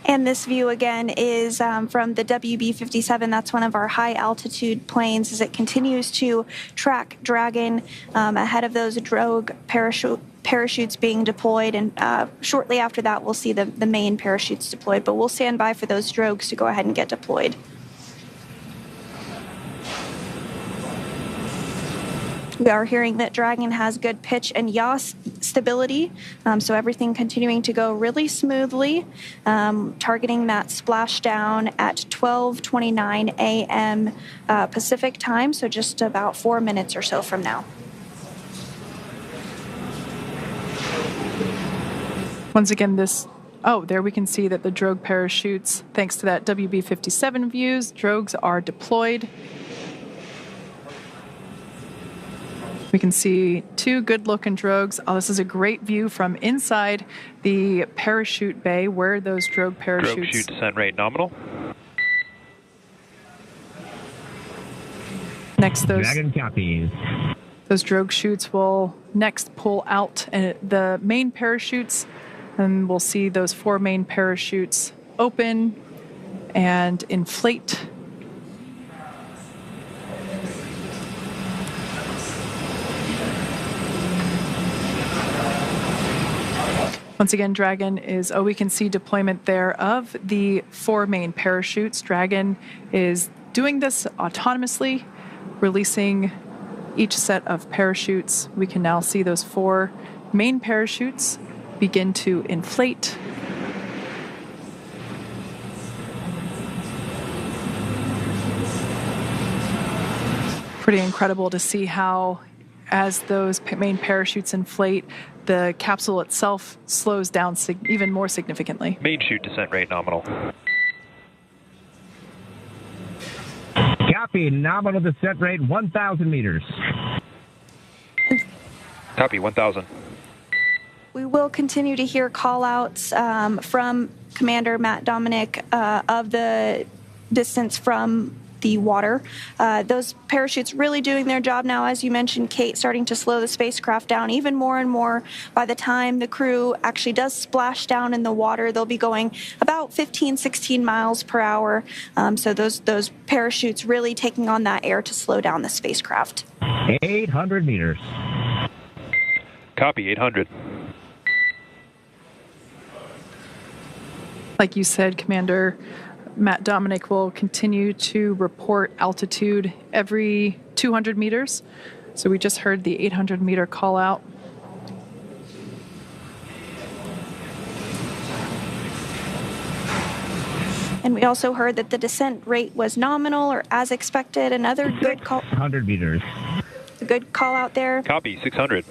And this view again is from the WB-57. That's one of our high altitude planes as it continues to track Dragon ahead of those drogue parachutes being deployed. And shortly after that, we'll see the main parachutes deployed. But we'll stand by for those drogues to go ahead and get deployed. We are hearing that Dragon has good pitch and yaw stability, so everything continuing to go really smoothly, targeting that splashdown at 12:29 a.m. Pacific time, so just about 4 minutes or so from now. Once again, there we can see that the drogue parachutes, thanks to that WB-57 views, drogues are deployed. We can see two good-looking drogues. Oh, this is a great view from inside the parachute bay where those drogue parachutes... Drogue chute descent rate nominal. Next, Dragon copies. Those drogue chutes will next pull out the main parachutes, and we'll see those 4 main parachutes open and inflate. Once again, Dragon we can see deployment there of the 4 main parachutes. Dragon is doing this autonomously, releasing each set of parachutes. We can now see those 4 main parachutes begin to inflate. Pretty incredible to see how, as those main parachutes inflate, the capsule itself slows down even more significantly. Main chute descent rate nominal. Copy, nominal descent rate 1,000 meters. Copy, 1,000. We will continue to hear call-outs from Commander Matt Dominic of the distance from the water. Those parachutes really doing their job now, as you mentioned, Kate, starting to slow the spacecraft down even more and more. By the time the crew actually does splash down in the water, they'll be going about 15, 16 miles per hour. So those parachutes really taking on that air to slow down the spacecraft. 800 meters. Copy, 800. Like you said, Commander, Matt Dominic will continue to report altitude every 200 meters. So we just heard the 800 meter call out. And we also heard that the descent rate was nominal or as expected. Another good call. 100 meters. A good call out there. Copy, 600.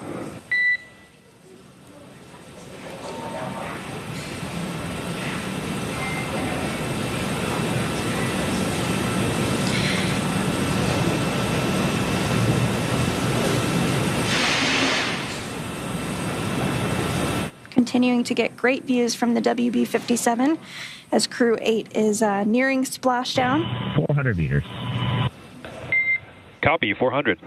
Continuing to get great views from the WB-57 as Crew-8 is nearing splashdown. 400 meters. Copy, 400.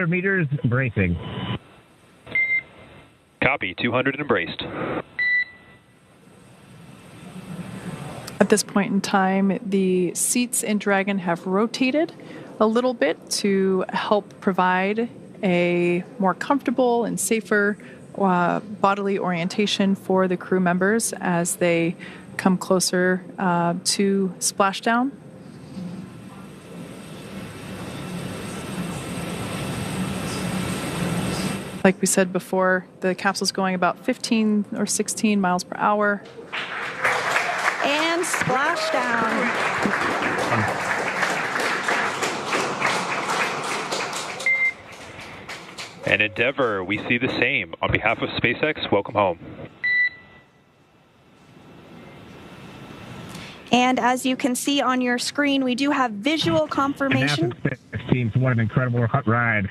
Meters, bracing. Copy, 200 and braced. At this point in time, the seats in Dragon have rotated a little bit to help provide a more comfortable and safer bodily orientation for the crew members as they come closer to splashdown. Like we said before, the capsule's going about 15 or 16 miles per hour. And splashdown. And Endeavour, we see the same. On behalf of SpaceX, welcome home. And as you can see on your screen, we do have visual confirmation. teams. What an incredible ride.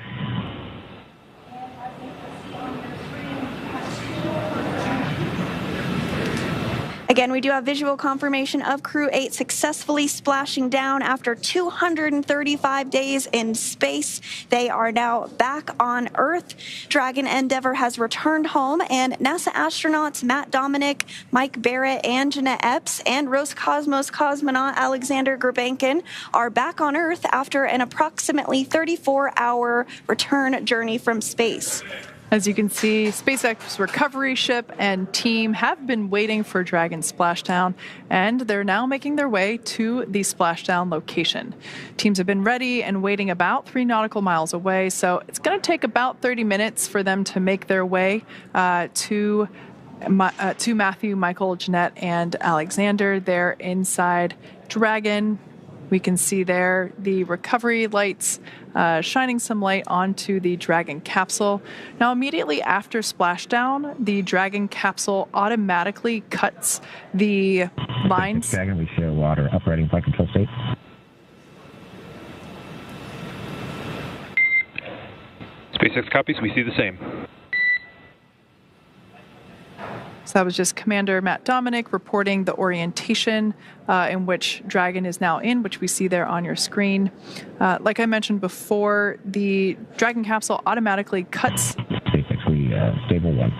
Again, we do have visual confirmation of Crew-8 successfully splashing down after 235 days in space. They are now back on Earth. Dragon Endeavour has returned home, and NASA astronauts Matt Dominic, Mike Barrett, and Jeanette Epps, and Roscosmos cosmonaut Alexander Gurbankin are back on Earth after an approximately 34-hour return journey from space. As you can see, SpaceX recovery ship and team have been waiting for Dragon splashdown, and they're now making their way to the splashdown location. Teams have been ready and waiting about 3 nautical miles away, so it's going to take about 30 minutes for them to make their way to Matthew, Michael, Jeanette, and Alexander. They're inside Dragon. We can see there the recovery lights shining some light onto the Dragon capsule. Now, immediately after splashdown, the Dragon capsule automatically cuts the lines. Dragon, we share water. Operating flight control state. SpaceX copies. We see the same. So that was just Commander Matt Dominic reporting the orientation in which Dragon is now in, which we see there on your screen. Like I mentioned before, the Dragon capsule automatically cuts. SpaceX, we stable 1.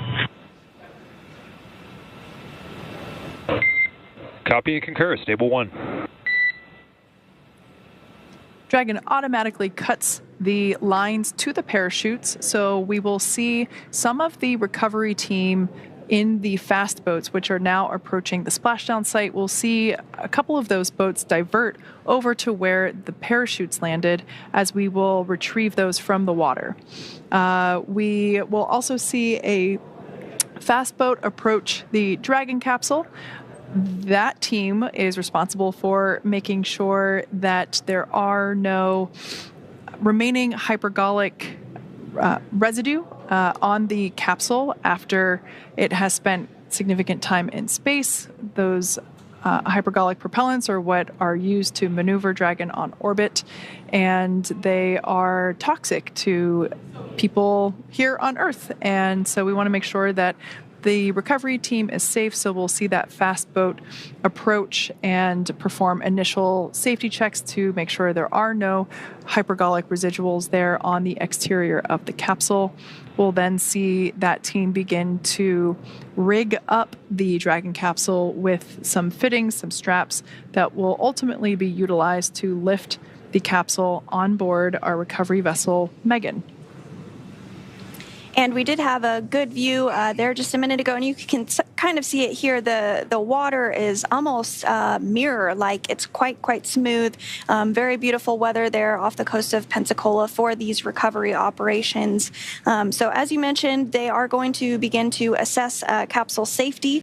Copy and concur. Stable 1. Dragon automatically cuts the lines to the parachutes, so we will see some of the recovery team in the fast boats, which are now approaching the splashdown site. We'll see a couple of those boats divert over to where the parachutes landed, as we will retrieve those from the water. We will also see a fast boat approach the Dragon capsule. That team is responsible for making sure that there are no remaining hypergolic residue on the capsule after it has spent significant time in space. Those hypergolic propellants are what are used to maneuver Dragon on orbit, and they are toxic to people here on Earth. And so we want to make sure that the recovery team is safe, so we'll see that fast boat approach and perform initial safety checks to make sure there are no hypergolic residuals there on the exterior of the capsule. We'll then see that team begin to rig up the Dragon capsule with some fittings, some straps that will ultimately be utilized to lift the capsule on board our recovery vessel, Megan. And we did have a good view there just a minute ago, and you can kind of see it here. The water is almost mirror-like. It's quite smooth. Very beautiful weather there off the coast of Pensacola for these recovery operations. So as you mentioned, they are going to begin to assess capsule safety.